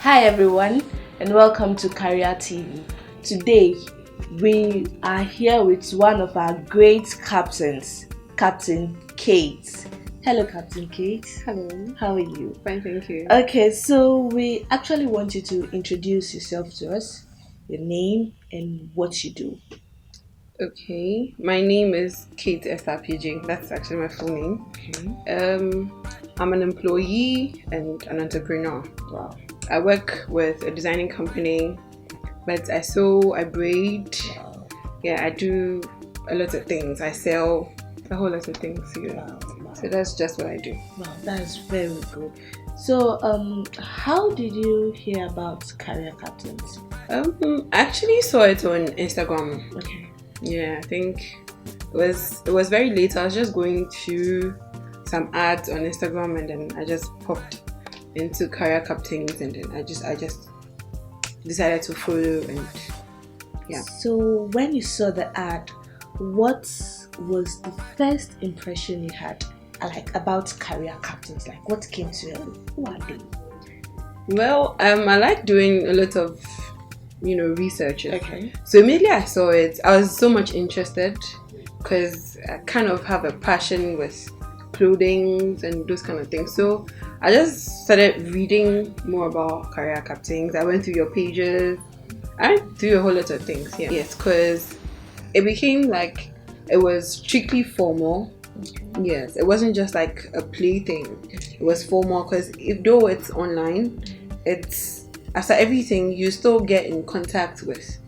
Hi everyone, and welcome to Career TV. Today we are here with one of our great captains, Captain Kate. Hello, Captain Kate. Hello. How are you? Fine, thank you. Okay, so we actually want you to introduce yourself to us, your name and what you do. Okay, my name is Kate SRPG. That's actually my full name. Okay. I'm an employee and an entrepreneur. Wow. I work with a designing company, but I sew, I braid. Wow. Yeah, I do a lot of things. I sell a whole lot of things. Wow. So that's just what I do. Wow, that's very good. So, how did you hear about Career Captains? I actually saw it on Instagram. Okay. Yeah, I think it was very late. I was just going through some ads on Instagram, and then I just popped into Career Captains, and then I just decided to follow. And yeah. So when you saw the ad, what was the first impression you had, like, about Career Captains? Like, what came to you? Who are they? Well, I like doing a lot of researches. Okay. So immediately I saw it, I was so much interested because I kind of have a passion with clothing and those kind of things. So I just started reading more about Career Captains. I went through your pages. I went through a whole lot of things. Yeah. Yes, because it became like it was strictly formal. Okay. Yes, it wasn't just like a play thing. It was formal because though it's online, it's after everything you still get in contact with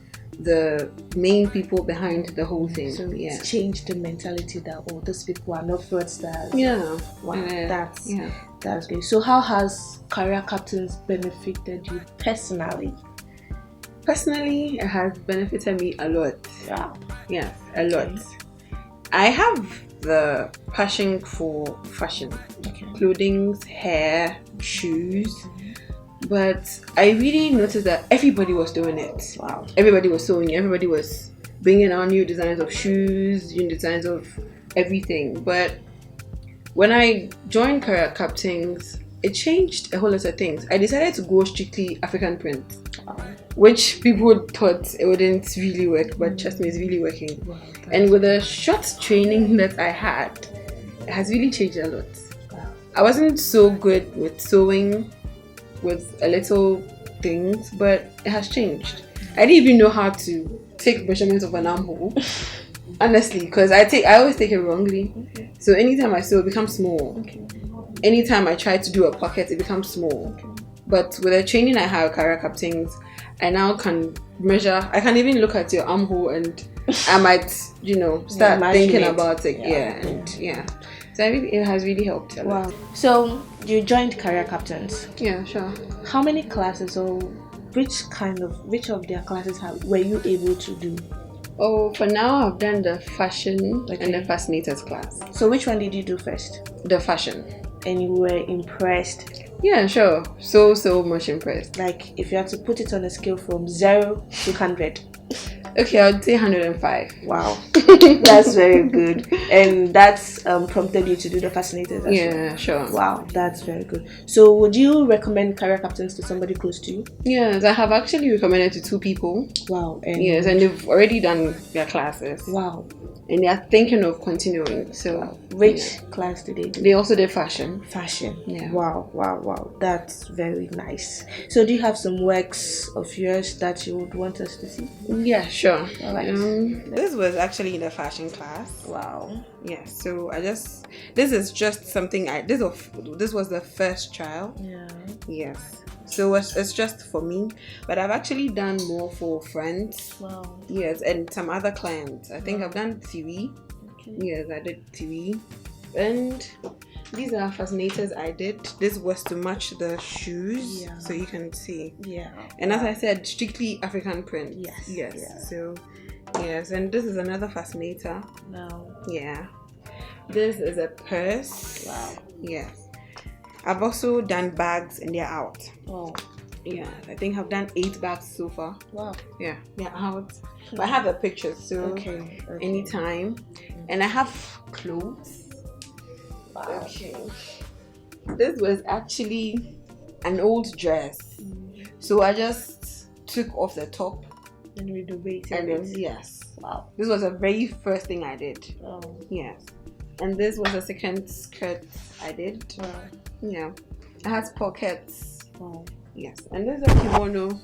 the main people behind the whole thing. So it's changed the mentality that these people are not fraudsters. Yeah. Wow, that's good. So how has Career Captains benefited you personally? Personally, it has benefited me a lot. Wow. Yes, a lot. I have the passion for fashion, clothing, hair, shoes. But I really noticed that everybody was doing it. Wow. Everybody was sewing. Everybody was bringing out new designs of shoes, new designs of everything. But when I joined Career Captains, it changed a whole lot of things. I decided to go strictly African print, which people thought it wouldn't really work, but trust me, it's really working. Wow, and with the short training that I had, it has really changed a lot. Wow. I wasn't so good with sewing, with a little things, but it has changed. I didn't even know how to take measurements of an armhole, honestly, because I always take it wrongly. Okay. So anytime I sew, it becomes small. Okay. Anytime I try to do a pocket, it becomes small. Okay. But with the training I have, Career Captains, I now can measure. I can even look at your armhole, and I might, start thinking about it. Yeah. So it has really helped a lot. Wow. So you joined Career Captains. Yeah, sure. How many classes, or which of their classes were you able to do? Oh, for now I've done the fashion and the fascinators class. So which one did you do first? The fashion. And you were impressed? Yeah, sure. So much impressed. Like, if you had to put it on a scale from 0 to 100. Okay, I would say 105. Wow. That's very good. And that's prompted you to do the fascinators as well. Sure. Wow, that's very good. So would you recommend Career Captains to somebody close to you? Yes, I have actually recommended to 2 people. Wow. And they've already done their classes. Wow. And they are thinking of continuing. So which class did they do? They also did fashion. Yeah. Wow. That's very nice. So do you have some works of yours that you would want us to see? Yeah, sure. All right. This was actually in the fashion class. Wow. Yeah. So this is just something this was the first trial. Yeah. Yes. So it's just for me, but I've actually done more for friends. Wow. Yes, and some other clients. I think I've done 3. Okay. Yes, I did 3. And these are fascinators I did. This was to match the shoes, so you can see. Yeah. And as I said, strictly African print. Yes. Yeah. So, yes, and this is another fascinator. No. Yeah. This is a purse. Wow. Yes. I've also done bags and they're out. Oh. Yeah, I think I've done 8 bags so far. Wow. Yeah, they're out. But I have the pictures, so anytime. And I have clothes. Wow. Okay. This was actually an old dress. So I just took off the top And renovated and then it. yes. Wow. This was the very first thing I did. Oh. Yes. And this was the second skirt I did. Wow. Yeah. It has pockets. Wow. Yes. And this is a kimono.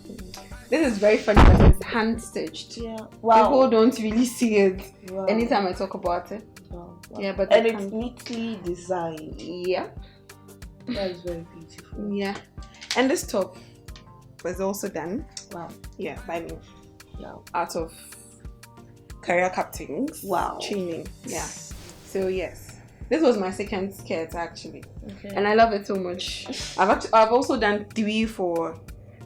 This is very funny because it's hand stitched. Yeah. Wow. People don't really see it Wow. anytime I talk about it. Wow. Wow. Yeah, but and it's neatly designed. Yeah. That is very beautiful. Yeah. And this top was also done. Wow. Yeah, by me. Wow. Out of career captains. Wow. Training. Yeah. So yes. This was my second skirt actually. Okay. And I love it so much. I've also done 3 for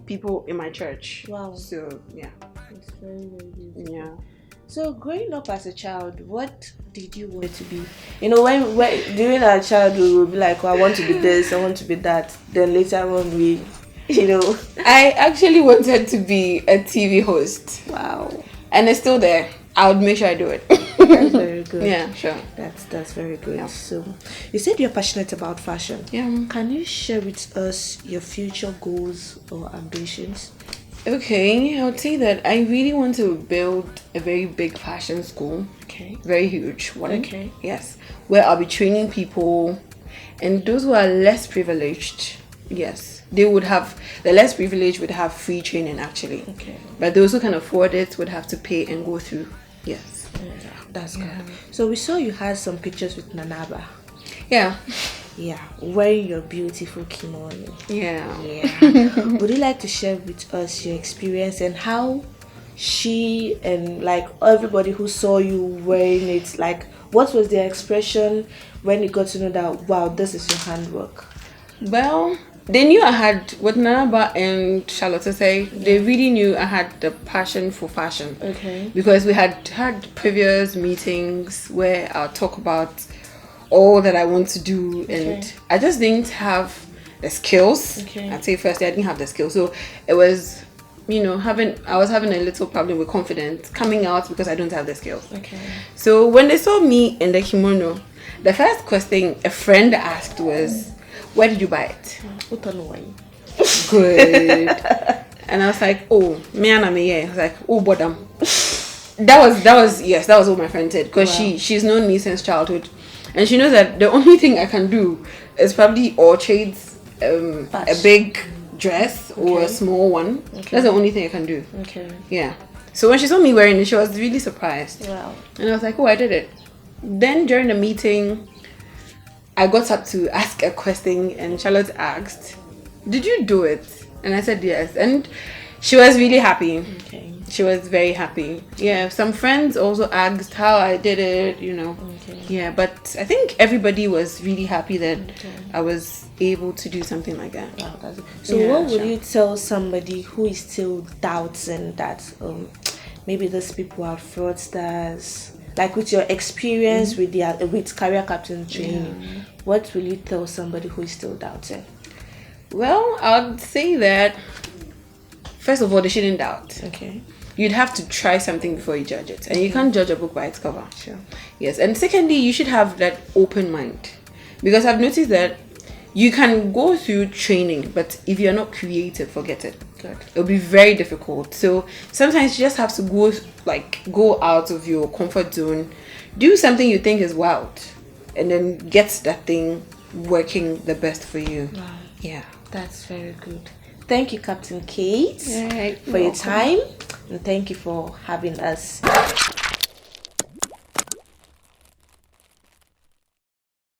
people in my church. Wow. So yeah. It's very, very beautiful. Yeah. So growing up as a child, what did you want to be? You know, when during our childhood we would be like, oh, I want to be this, I want to be that. Then later on we, you know. I actually wanted to be a TV host. Wow. And it's still there. I would make sure I do it. That's very good. Yeah, sure. That's very good. Yeah. So you said you're passionate about fashion. Yeah. Can you share with us your future goals or ambitions? Okay, I would say that I really want to build a very big fashion school. Okay. Very huge one. Okay. Yes. Where I'll be training people and those who are less privileged. Yes. They would have, the less privileged would have free training actually. Okay. But those who can afford it would have to pay and go through. Yes. Yeah, that's good. So we saw you had some pictures with Nanaba. Yeah. Yeah, wearing your beautiful kimono. Yeah. Yeah. Would you like to share with us your experience and how she and like everybody who saw you wearing it, like what was their expression when you got to know that, wow, this is your handwork? Well, they knew I had, what Nanaba and Charlotte say, they really knew I had the passion for fashion. Okay. Because we had previous meetings where I'll talk about all that I want to do, and Okay. I just didn't have the skills. Okay. I'd say firstly I didn't have the skills, so it was, you know, I was having a little problem with confidence coming out because I don't have the skills. Okay. So when they saw me in the kimono, the first question a friend asked was, where did you buy it? Good. And I was like, oh, me and me, yeah. I was like, oh, bodam. That was what my friend said, because she's known me since childhood. And she knows that the only thing I can do is probably Orchard's a big dress or a small one. Okay. That's the only thing I can do. Okay. Yeah. So when she saw me wearing it, she was really surprised. Wow. And I was like, oh, I did it. Then during the meeting, I got up to ask a question and Charlotte asked, did you do it? And I said yes. And she was really happy. Okay. She was very happy. Yeah, some friends also asked how I did it, you know. Okay. Yeah, but I think everybody was really happy that I was able to do something like that. Wow, that's it. So what would you tell somebody who is still doubting that maybe these people are fraudsters? Like with your experience with career captain training, what will you tell somebody who is still doubting? Well, I'd say that first of all, they shouldn't doubt. Okay. You'd have to try something before you judge it. And you can't judge a book by its cover. Sure. Yes. And secondly, you should have that open mind. Because I've noticed that you can go through training, but if you're not creative, forget it. Good. It'll be very difficult. So sometimes you just have to go out of your comfort zone, do something you think is wild, and then get that thing working the best for you. Wow. Yeah. That's very good. Thank you, Captain Kate, Right. for your time, and thank you for having us.